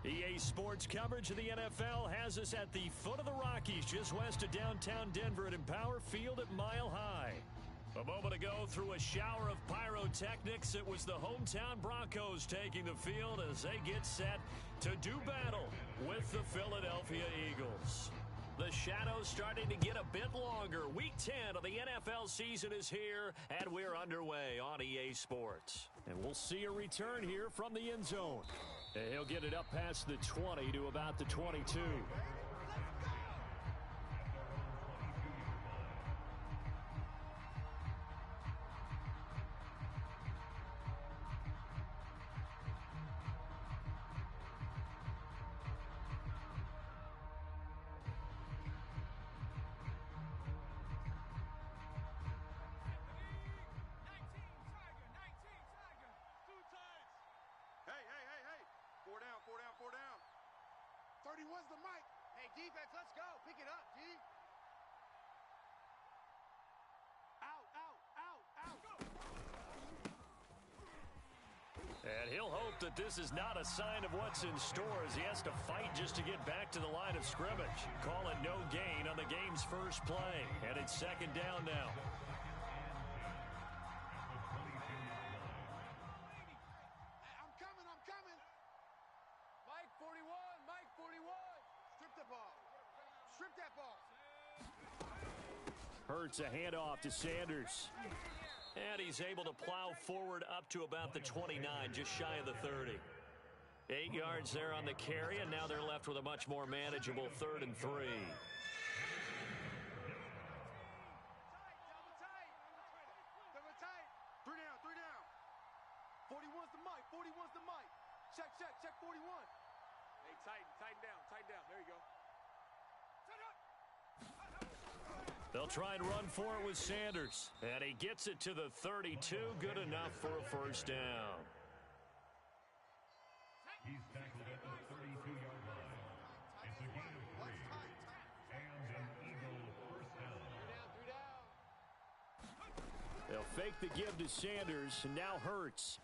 EA Sports coverage of the NFL has us at the foot of the Rockies, just west of downtown Denver at Empower Field at Mile High. A moment ago, through a shower of pyrotechnics, it was the hometown Broncos taking the field as they get set to do battle with the Philadelphia Eagles. The shadows starting to get a bit longer. Week 10 of the NFL season is here, and we're underway on EA Sports. And we'll see a return here from the end zone. And he'll get it up past the 20 to about the 22. Four down. 31's the mic. Hey, defense, let's go. Pick it up, D. Out. And he'll hope that this is not a sign of what's in store as he has to fight just to get back to the line of scrimmage. Call it no gain on the game's first play. And it's second down now. I'm coming. Mike 41. Strip that ball. Hurts a handoff to Sanders. And he's able to plow forward up to about the 29, just shy of the 30. 8 yards there on the carry, and now they're left with a much more manageable 3rd and 3. Double tight. 3 down. 41's the mic. Check 41. Hey, tighten down. There you go. They'll try and run for it with Sanders. And he gets it to the 32. Good enough for a first down. He's tackled at the 32-yard line. It's a gain of 3. And an Eagle first down. 3 down. They'll fake the give to Sanders, and now Hurts.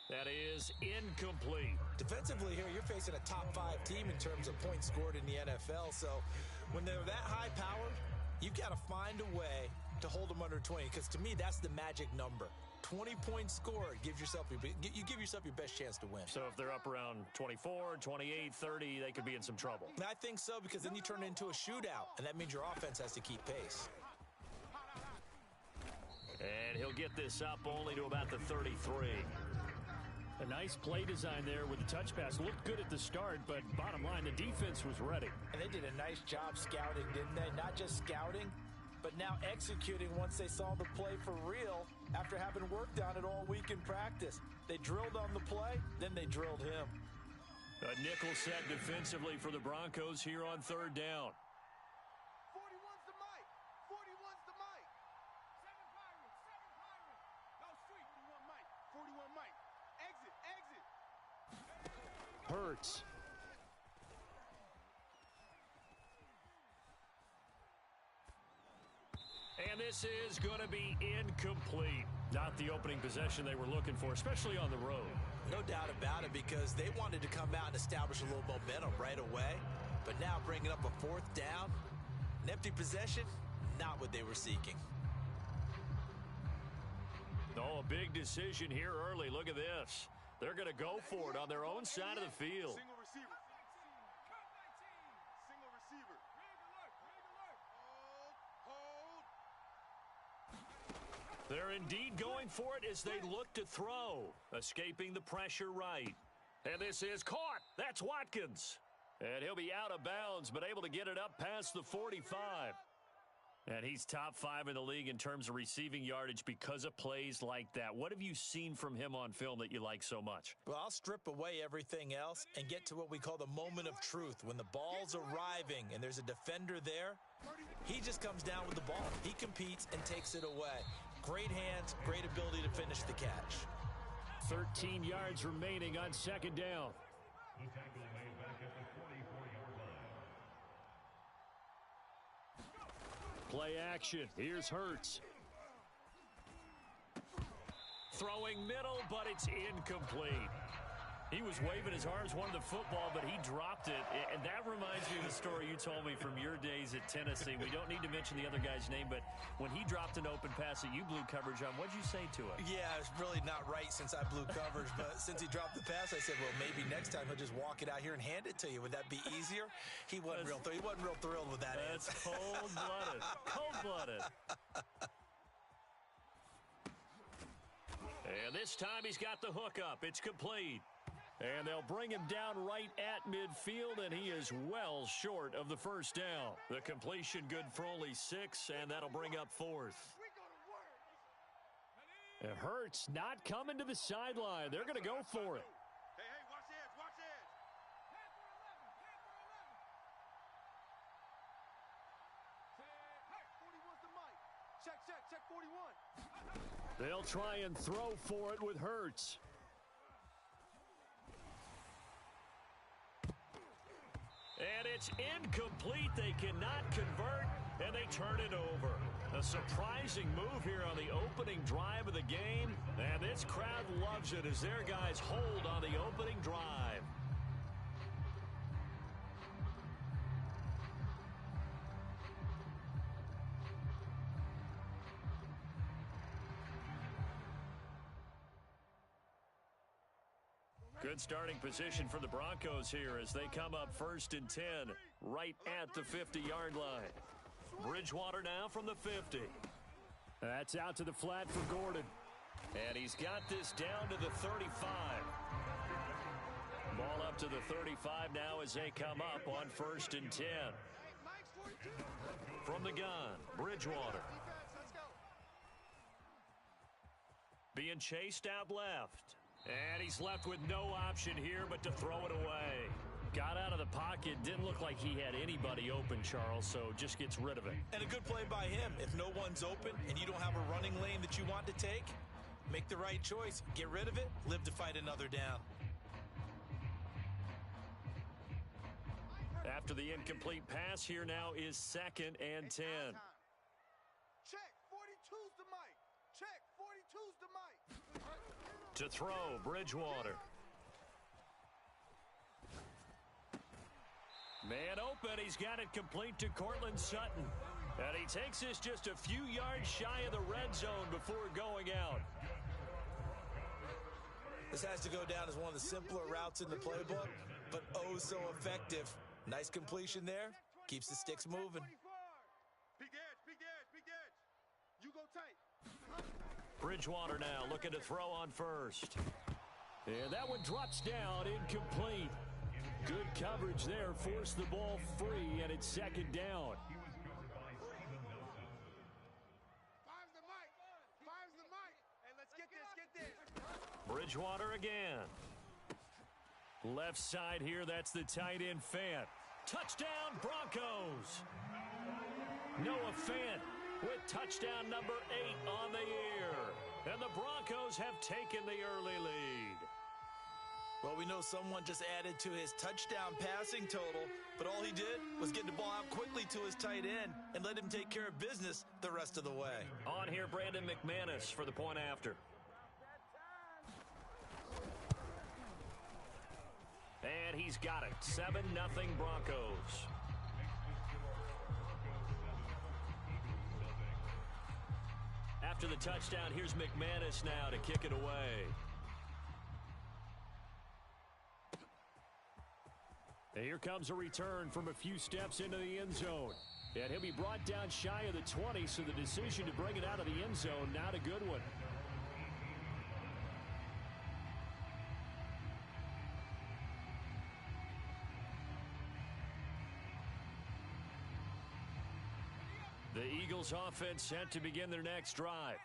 That is incomplete. Defensively here, you're facing a top 5 team in terms of points scored in the NFL. So when they're that high powered, you've got to find a way to hold them under 20. Because to me, that's the magic number. 20 points scored gives yourself you give yourself your best chance to win. So if they're up around 24, 28, 30, they could be in some trouble. I think so, because then you turn it into a shootout, and that means your offense has to keep pace. And he'll get this up only to about the 33. A nice play design there with the touch pass. Looked good at the start, but bottom line, the defense was ready. And they did a nice job scouting, didn't they? Not just scouting, but now executing once they saw the play for real after having worked on it all week in practice. They drilled on the play, then they drilled him. A nickel set defensively for the Broncos here on 3rd down. 41's the mic. 7 Pirates. No street. 41 mic. Exit. Hurts. And this is going to be incomplete. Not the opening possession they were looking for, especially on the road. No doubt about it, because they wanted to come out and establish a little momentum right away. But now bringing up a 4th down, an empty possession, not what they were seeking. Oh, a big decision here early. Look at this. They're going to go for it on their own side of the field. Single receiver. Hold. They're indeed going for it as they look to throw. Escaping the pressure right. And this is caught. That's Watkins. And he'll be out of bounds, but able to get it up past the 45. And he's top 5 in the league in terms of receiving yardage because of plays like that. What have you seen from him on film that you like so much? Well, I'll strip away everything else and get to what we call the moment of truth. When the ball's arriving and there's a defender there, he just comes down with the ball. He competes and takes it away. Great hands, great ability to finish the catch. 13 yards remaining on 2nd down. The tackle made back at the 44-yard line. Play action. Here's Hurts. Throwing middle, but it's incomplete. He was waving his arms, wanted the football, but he dropped it. And that reminds me of the story you told me from your days at Tennessee. We don't need to mention the other guy's name, but when he dropped an open pass that you blew coverage on, what'd you say to him? Yeah, it's really not right since I blew coverage, but since he dropped the pass, I said, well, maybe next time he'll just walk it out here and hand it to you. Would that be easier? He wasn't real thrilled with that That's answer. cold-blooded. Cold-blooded. And this time he's got the hook up. It's complete. And they'll bring him down right at midfield, and he is well short of the first down. The completion good for only 6, and that'll bring up 4th. And Hurts not coming to the sideline. They're going to go for it. Hey, watch the edge, watch the edge. Panther 11, 41's the mic. Check 41. They'll try and throw for it with Hurts. And it's incomplete. They cannot convert, and they turn it over. A surprising move here on the opening drive of the game, and this crowd loves it as their guys hold on the opening drive. Good starting position for the Broncos here as they come up 1st and 10 right at the 50-yard line. Bridgewater now from the 50. That's out to the flat for Gordon. And he's got this down to the 35. Ball up to the 35 now as they come up on 1st and 10. From the gun, Bridgewater. Being chased out left. And he's left with no option here but to throw it away. Got out of the pocket. Didn't look like he had anybody open, Charles, so just gets rid of it. And a good play by him. If no one's open and you don't have a running lane that you want to take, make the right choice. Get rid of it. Live to fight another down. After the incomplete pass, here now is 2nd and 10. Check 42's the mic. Check 42's the mic. To throw, Bridgewater. Man open, he's got it complete to Cortland Sutton. And he takes this just a few yards shy of the red zone before going out. This has to go down as one of the simpler routes in the playbook, but oh so effective. Nice completion there. Keeps the sticks moving. Big edge. You go tight. Bridgewater now looking to throw on 1st. And that one drops down, incomplete. Good coverage there, forced the ball free, and it's 2nd down. Five's the mic. Hey, let's get this. Bridgewater again. Left side here, that's the tight end Fant. Touchdown, Broncos. Noah Fant with touchdown number 8 on the year. And the Broncos have taken the early lead. Well, we know someone just added to his touchdown passing total, but all he did was get the ball out quickly to his tight end and let him take care of business the rest of the way. On here, Brandon McManus for the point after. And he's got it. 7-0 Broncos. After the touchdown, here's McManus now to kick it away. And here comes a return from a few steps into the end zone. And he'll be brought down shy of the 20, so the decision to bring it out of the end zone, not a good one. The Eagles offense set to begin their next drive.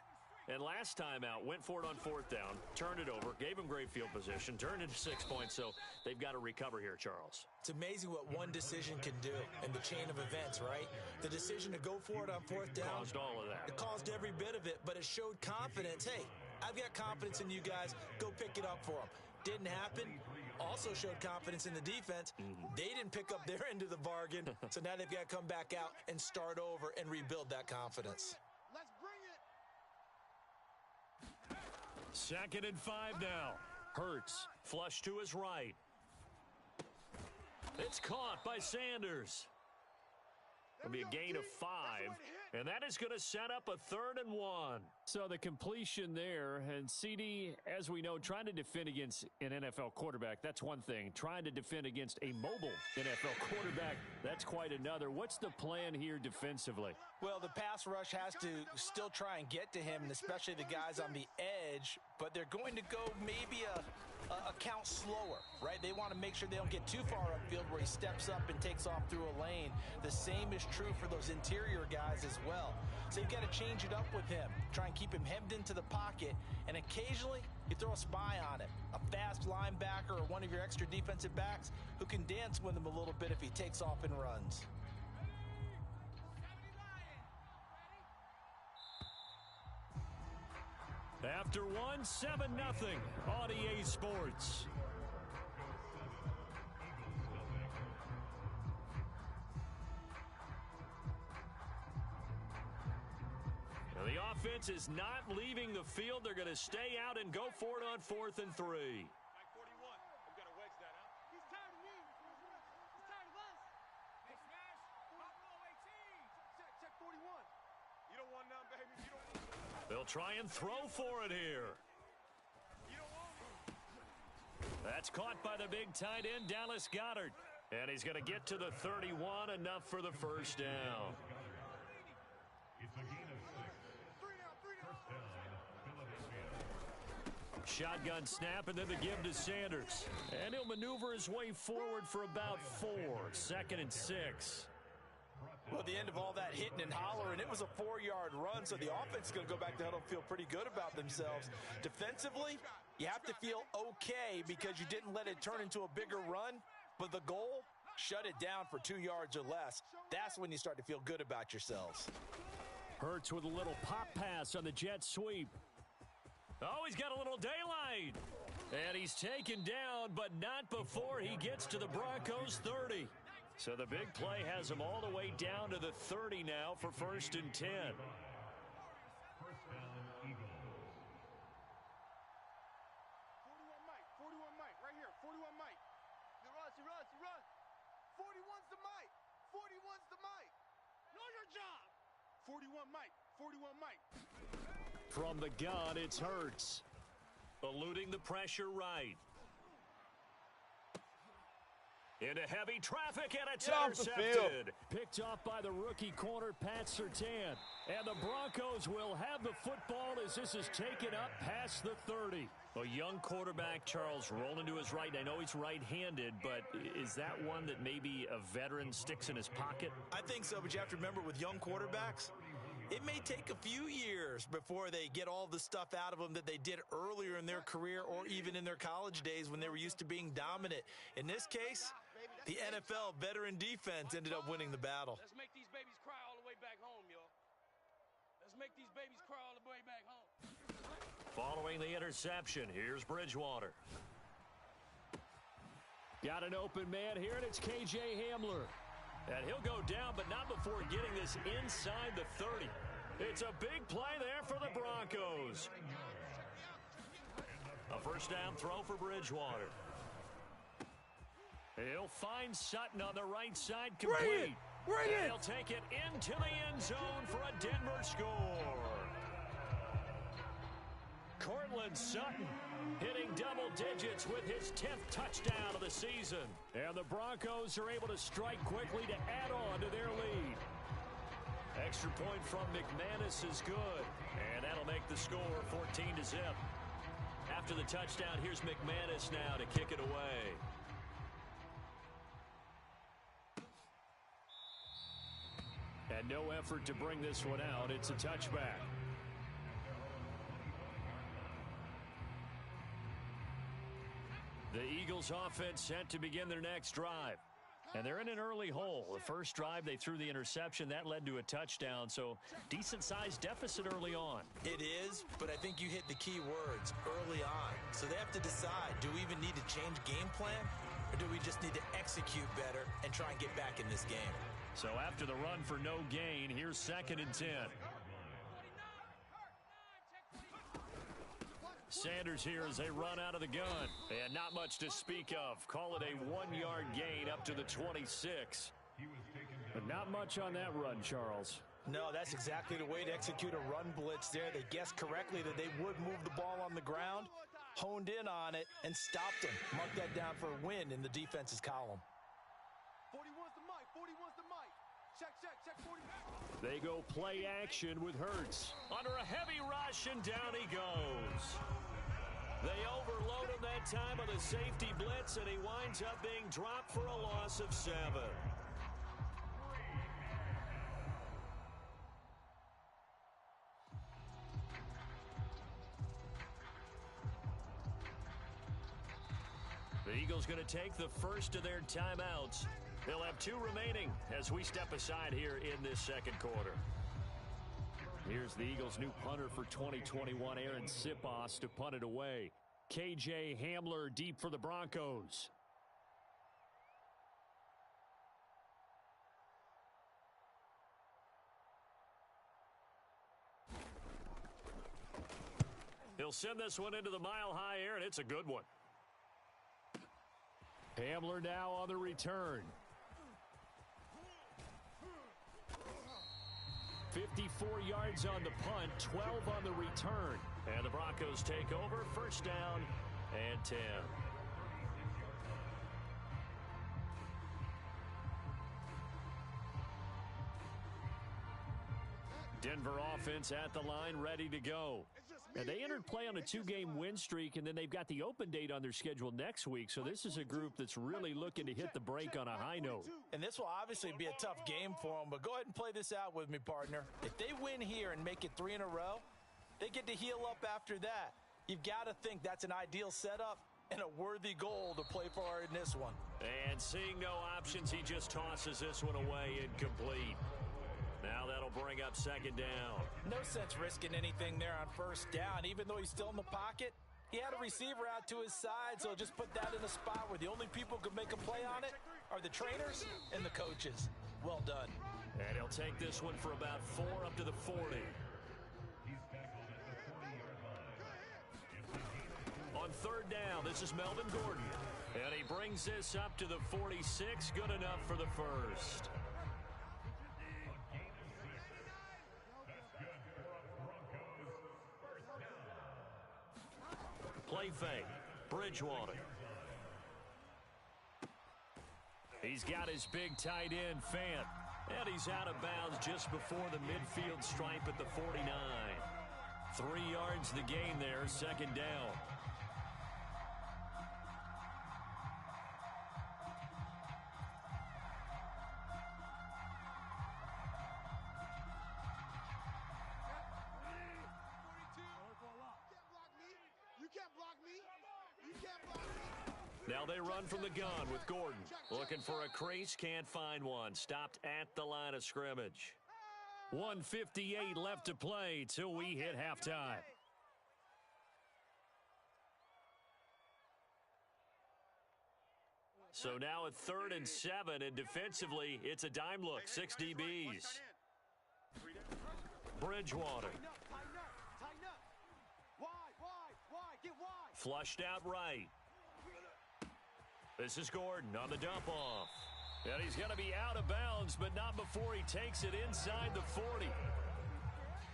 And last time out, went for it on 4th down, turned it over, gave them great field position, turned it to 6 points, so they've got to recover here, Charles. It's amazing what one decision can do in the chain of events, right? The decision to go for it on 4th down. Caused all of that. It caused every bit of it, but it showed confidence. Hey, I've got confidence in you guys. Go pick it up for them. Didn't happen. Also showed confidence in the defense. They didn't pick up their end of the bargain, so now they've got to come back out and start over and rebuild that confidence. Let's bring it. 2nd and 5 now. Hurts, flush to his right. It's caught by Sanders. It'll be a gain of 5, and that is going to set up a 3rd and 1. So the completion there, and CD, as we know, trying to defend against an NFL quarterback, that's one thing. Trying to defend against a mobile NFL quarterback, that's quite another. What's the plan here defensively? Well, the pass rush has to still try and get to him, and especially the guys on the edge, but they're going to go maybe a count slower, right? They want to make sure they don't get too far upfield where he steps up and takes off through a lane. The same is true for those interior guys as well. So you've got to change it up with him. Try and keep him hemmed into the pocket, and occasionally you throw a spy on him, a fast linebacker or one of your extra defensive backs who can dance with him a little bit if he takes off and runs. After 1, 7-0 on EA Sports. Now the offense is not leaving the field. They're going to stay out and go for it on 4th and 3. Mike 41. I'm going to wedge that out. He's tired of me. He's tired of us. Hey, Smash. Pop roll 18. Check 41. You don't want none, baby. You don't want none. They'll try and throw for it here. You don't want me. That's caught by the big tight end, Dallas Goedert. And he's going to get to the 31, enough for the first down. It's a gain of 6. First down, Philadelphia. Shotgun snap and then the give to Sanders. And he'll maneuver his way forward for about 4. 2nd and 6. Well, at the end of all that hitting and hollering, it was a 4-yard run, so the offense is going to go back to huddle and feel pretty good about themselves. Defensively, you have to feel okay because you didn't let it turn into a bigger run, but the goal, shut it down for 2 yards or less. That's when you start to feel good about yourselves. Hurts with a little pop pass on the jet sweep. Oh, he's got a little daylight. And he's taken down, but not before he gets to the Broncos' 30. So the big play has him all the way down to the 30 now for 1st and 10. First down, Eagles. 41 Mike. 41 Mike. Right here. 41 Mike. He runs. 41's the Mike. 41's the Mike. Know your job. 41 Mike. 41 Mike. From the gun, it's Hurts. Eluding the pressure right. Into heavy traffic, and it's intercepted. Picked off by the rookie corner, Pat Surtain. And the Broncos will have the football as this is taken up past the 30. A young quarterback, Charles, rolling to his right. I know he's right-handed, but is that one that maybe a veteran sticks in his pocket? I think so, but you have to remember with young quarterbacks, it may take a few years before they get all the stuff out of them that they did earlier in their career or even in their college days when they were used to being dominant. In this case, the NFL veteran defense ended up winning the battle. Let's make these babies cry all the way back home, yo. Let's make these babies cry all the way back home. Following the interception, here's Bridgewater. Got an open man here, and it's K.J. Hamler. And he'll go down, but not before getting this inside the 30. It's a big play there for the Broncos. A first down throw for Bridgewater. He'll find Sutton on the right side, complete. And he'll take it into the end zone for a Denver score. Cortland Sutton hitting double digits with his 10th touchdown of the season. And the Broncos are able to strike quickly to add on to their lead. Extra point from McManus is good. And that'll make the score 14-0. After the touchdown, here's McManus now to kick it away. And no effort to bring this one out. It's a touchback. The Eagles offense set to begin their next drive. And they're in an early hole. The first drive, they threw the interception. That led to a touchdown, so decent-sized deficit early on. It is, but I think you hit the key words, early on. So they have to decide, do we even need to change game plan, or do we just need to execute better and try and get back in this game? So after the run for no gain, here's 2nd and 10. Sanders here as they run out of the gun. And not much to speak of. Call it a 1-yard gain up to the 26. But not much on that run, Charles. No, that's exactly the way to execute a run blitz there. They guessed correctly that they would move the ball on the ground, honed in on it, and stopped him. Mark that down for a win in the defense's column. 41's the mic. 41's the mic. Check, 40. They go play action with Hurts. Under a heavy rush, and down he goes. They overload him that time on the safety blitz, and he winds up being dropped for a loss of 7. The Eagles going to take the first of their timeouts. They'll have 2 remaining as we step aside here in this second quarter. Here's the Eagles' new punter for 2021, Aaron Sipos, to punt it away. KJ Hamler deep for the Broncos. He'll send this one into the mile-high air, and it's a good one. Hamler now on the return. 54 yards on the punt, 12 on the return. And the Broncos take over, first down and 10. Denver offense at the line, ready to go. And they entered play on a 2-game win streak, and then they've got the open date on their schedule next week. So this is a group that's really looking to hit the break on a high note. And this will obviously be a tough game for them, but go ahead and play this out with me, partner. If they win here and make it 3 in a row, they get to heal up after that. You've got to think that's an ideal setup and a worthy goal to play for in this one. And seeing no options, he just tosses this one away incomplete. Now that'll bring up second down. No sense risking anything there on first down. Even though he's still in the pocket, he had a receiver out to his side, so just put that in a spot where the only people who could make a play on it are the trainers and the coaches. Well done. And he'll take this one for about 4 up to the 40. He's tackled at the 40-yard line. On third down, this is Melvin Gordon. And he brings this up to the 46. Good enough for the first. Play fake. Bridgewater. He's got his big tight end, Fant. And he's out of bounds just before the midfield stripe at the 49. 3 yards the gain there, second down. Now they run from the gun with Gordon. Looking for a crease, can't find one. Stopped at the line of scrimmage. 1:58 left to play till we hit halftime. So now at 3rd and 7, and defensively, it's a dime look. 6 DBs. Bridgewater. Flushed out right. This is Gordon on the dump off. And he's going to be out of bounds, but not before he takes it inside the 40.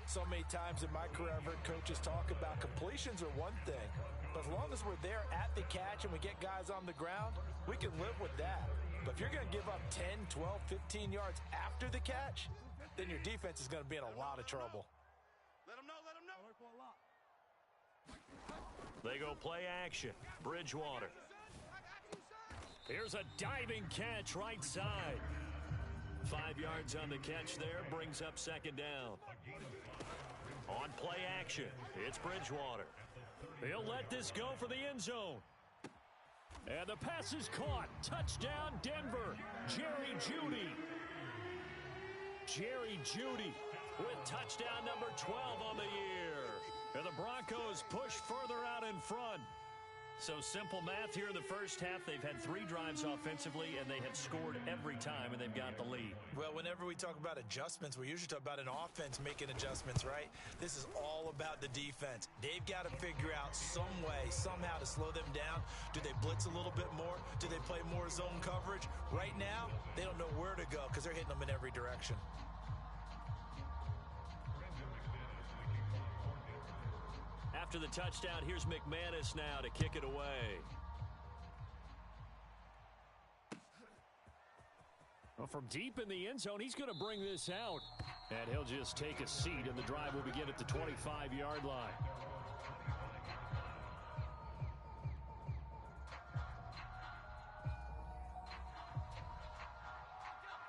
So many times in my career, I've heard coaches talk about completions are one thing. But as long as we're there at the catch and we get guys on the ground, we can live with that. But if you're going to give up 10, 12, 15 yards after the catch, then your defense is going to be in a lot of trouble. Let him know. They go play action. Bridgewater. Here's a diving catch right side. 5 yards on the catch there, brings up second down. On play action, it's Bridgewater. He'll let this go for the end zone. And the pass is caught. Touchdown, Denver. Jerry Jeudy. Jerry Jeudy with touchdown number 12 on the year. And the Broncos push further out in front. So simple math here in the first half. They've had 3 drives offensively, and they have scored every time, and they've got the lead. Well, whenever we talk about adjustments, we usually talk about an offense making adjustments, right? This is all about the defense. They've got to figure out some way, somehow to slow them down. Do they blitz a little bit more? Do they play more zone coverage? Right now, they don't know where to go because they're hitting them in every direction. After the touchdown, here's McManus now to kick it away. Well, from deep in the end zone, he's going to bring this out. And he'll just take a seat, and the drive will begin at the 25-yard line.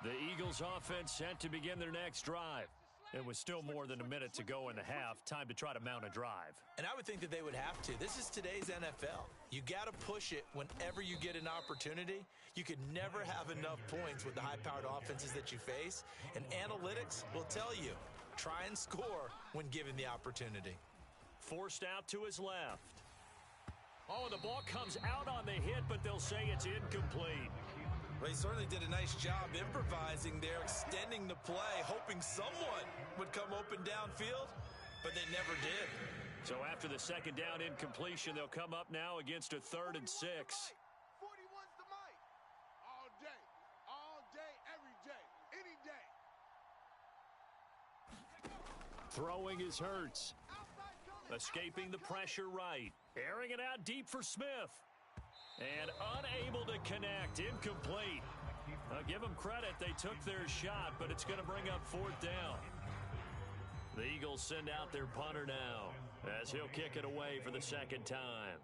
The Eagles offense set to begin their next drive. It was still more than a minute to go in the half. Time to try to mount a drive. And I would think that they would have to. This is today's NFL. You got to push it whenever you get an opportunity. You could never have enough points with the high-powered offenses that you face. And analytics will tell you, try and score when given the opportunity. Forced out to his left. Oh, the ball comes out on the hit, but they'll say it's incomplete. Well, he certainly did a nice job improvising there, extending the play, hoping someone would come open downfield, but they never did. So after the second down incompletion, they'll come up now against a 3rd and 6. 41's the mic. All day, every day, any day. Throwing is Hurts. Escaping the pressure right. Airing it out deep for Smith. And unable to connect. Incomplete. I'll give them credit. They took their shot, but it's going to bring up 4th down. The Eagles send out their punter now as he'll kick it away for the second time.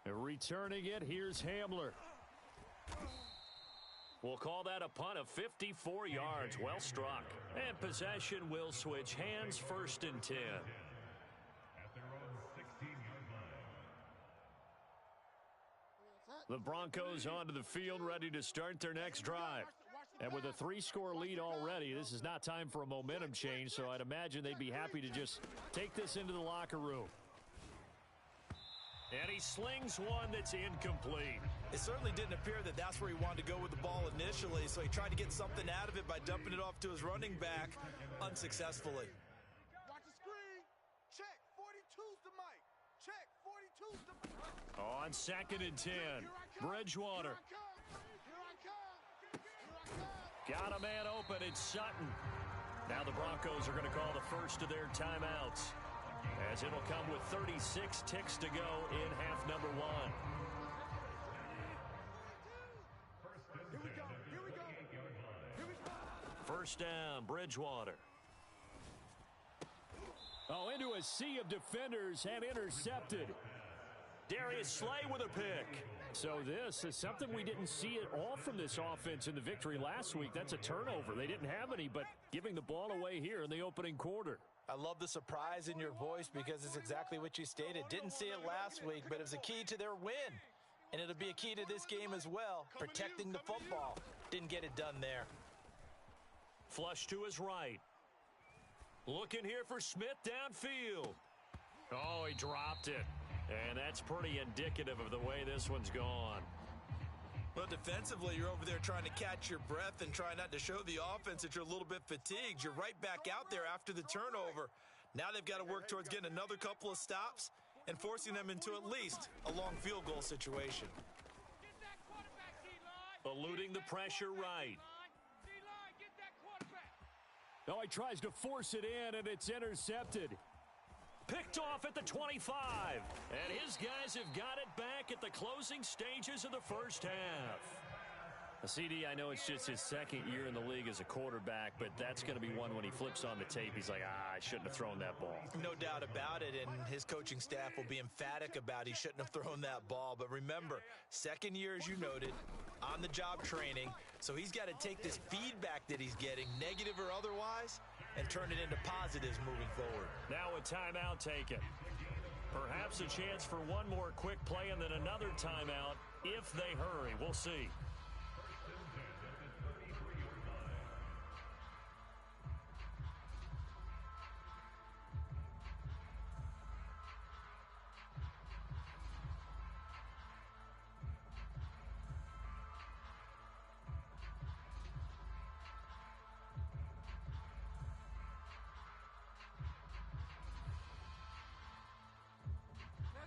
Returning it, here's Hamler. We'll call that a punt of 54 yards. Well struck. And possession will switch hands, 1st and 10. At their own 16-yard line. The Broncos onto the field, ready to start their next drive. And with a 3-score lead already, this is not time for a momentum change, so I'd imagine they'd be happy to just take this into the locker room. And he slings one that's incomplete. It certainly didn't appear that that's where he wanted to go with the ball initially, so he tried to get something out of it by dumping it off to his running back unsuccessfully. Watch the screen. Check. 42's the mic. Check. 42's the mic. On 2nd and 10. Bridgewater. Here I come. Got a man open. It's Sutton. Now the Broncos are going to call the first of their timeouts, as it'll come with 36 ticks to go in half number 1. Here we go. Here we go. Here we go. First down, Bridgewater. Oh, into a sea of defenders and intercepted. Darius Slay with a pick. So this is something we didn't see at all from this offense in the victory last week. That's a turnover. They didn't have any, but giving the ball away here in the opening quarter. I love the surprise in your voice because it's exactly what you stated. Didn't see it last week, but it was a key to their win. And it'll be a key to this game as well, protecting the football. Didn't get it done there. Flush to his right. Looking here for Smith downfield. Oh, he dropped it. And that's pretty indicative of the way this one's gone. Well, defensively, you're over there trying to catch your breath and try not to show the offense that you're a little bit fatigued. You're right back out there after the turnover. Now they've got to work towards getting another couple of stops and forcing them into at least a long field goal situation. Eluding the pressure right. Oh, he tries to force it in, and it's intercepted. Picked off at the 25. And his guys have got it back at the closing stages of the first half. CD, I know it's just his second year in the league as a quarterback, but that's going to be one when he flips on the tape. He's like, I shouldn't have thrown that ball. No doubt about it, and his coaching staff will be emphatic about he shouldn't have thrown that ball. But remember, second year, as you noted, on-the-job training, so he's got to take this feedback that he's getting, negative or otherwise, and turn it into positives moving forward. Now a timeout taken. Perhaps a chance for one more quick play and then another timeout if they hurry. We'll see.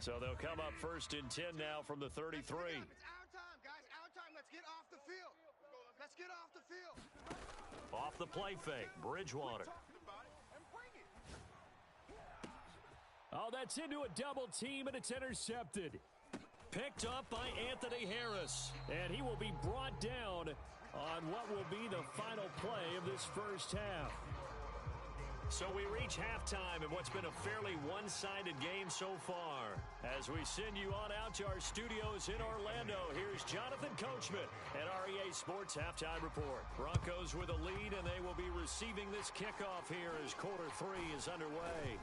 So they'll come up first and 10 now from the 33. It's our time, guys. Our time. Let's get off the field. Let's get off the field. Off the play fake, Bridgewater. Oh, that's into a double team, and it's intercepted. Picked up by Anthony Harris, and he will be brought down on what will be the final play of this first half. So we reach halftime in what's been a fairly one-sided game so far. As we send you on out to our studios in Orlando, here's Jonathan Coachman at REA Sports Halftime Report. Broncos with a lead, and they will be receiving this kickoff here as quarter 3 is underway.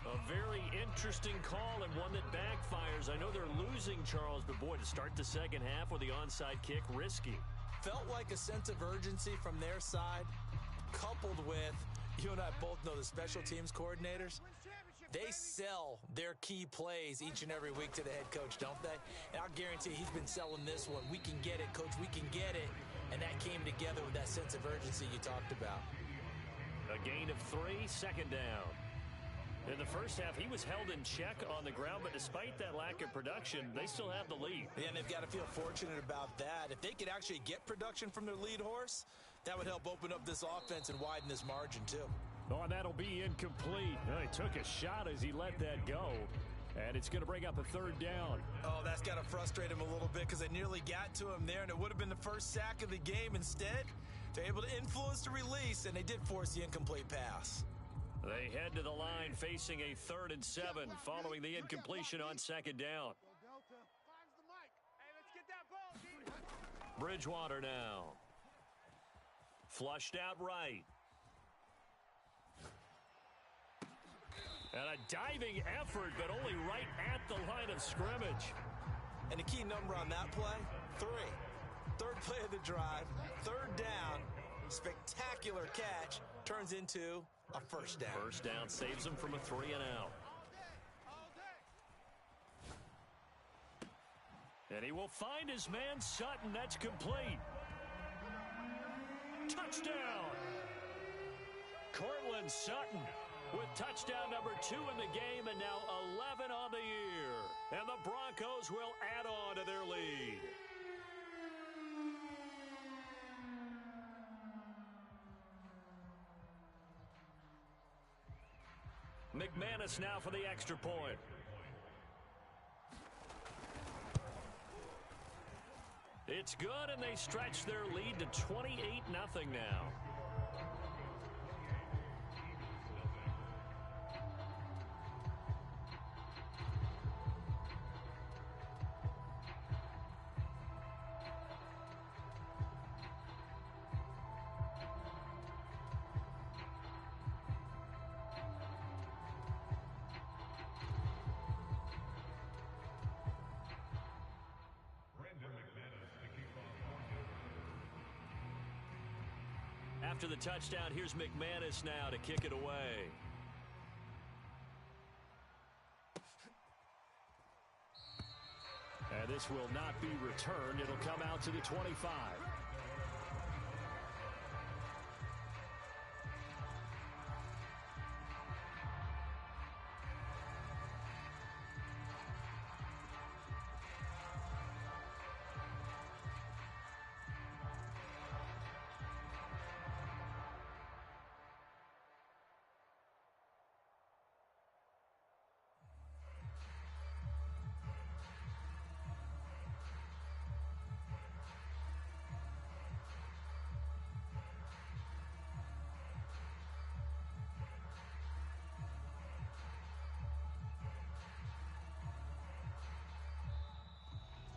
A very interesting call and one that backfires. I know they're losing, Charles, but boy, to start the second half with the onside kick, risky. Felt like a sense of urgency from their side, coupled with, you and I both know the special teams coordinators, they sell their key plays each and every week to the head coach, don't they? And I'll guarantee he's been selling this one. We can get it, coach, we can get it. And that came together with that sense of urgency you talked about. A gain of 3, second down. In the first half, he was held in check on the ground, but despite that lack of production, they still have the lead. Yeah, and they've got to feel fortunate about that. If they could actually get production from their lead horse, that would help open up this offense and widen this margin, too. Oh, and that'll be incomplete. He took a shot as he let that go, and it's going to bring up a third down. Oh, that's got to frustrate him a little bit because they nearly got to him there, and it would have been the first sack of the game. Instead, they're able to influence the release, and they did force the incomplete pass. They head to the line facing a 3rd and 7 following the incompletion on second down. Bridgewater now. Flushed out right. And a diving effort, but only right at the line of scrimmage. And the key number on that play, 3. Third play of the drive, 3rd down, spectacular catch, turns into a first down. First down saves him from a 3 and out. And he will find his man Sutton. That's complete. Touchdown! Cortland Sutton with touchdown number 2 in the game, and now 11 on the year. And the Broncos will add on to their lead. McManus now for the extra point. It's good, and they stretch their lead to 28-0 now. After the touchdown, here's McManus now to kick it away. And this will not be returned. It'll come out to the 25.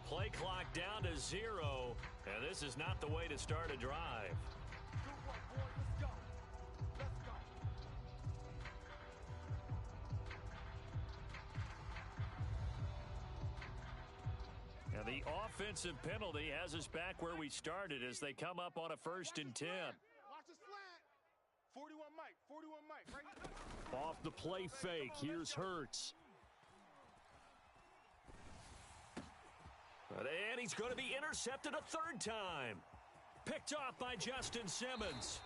Play clock down to 0, and this is not the way to start a drive. And the offensive penalty has us back where we started as they come up on a 1st and 10. Watch the slant. 41 Mike. 41 Mike. Right. Off the play fake, here's Hurts. And he's going to be intercepted a 3rd time. Picked off by Justin Simmons.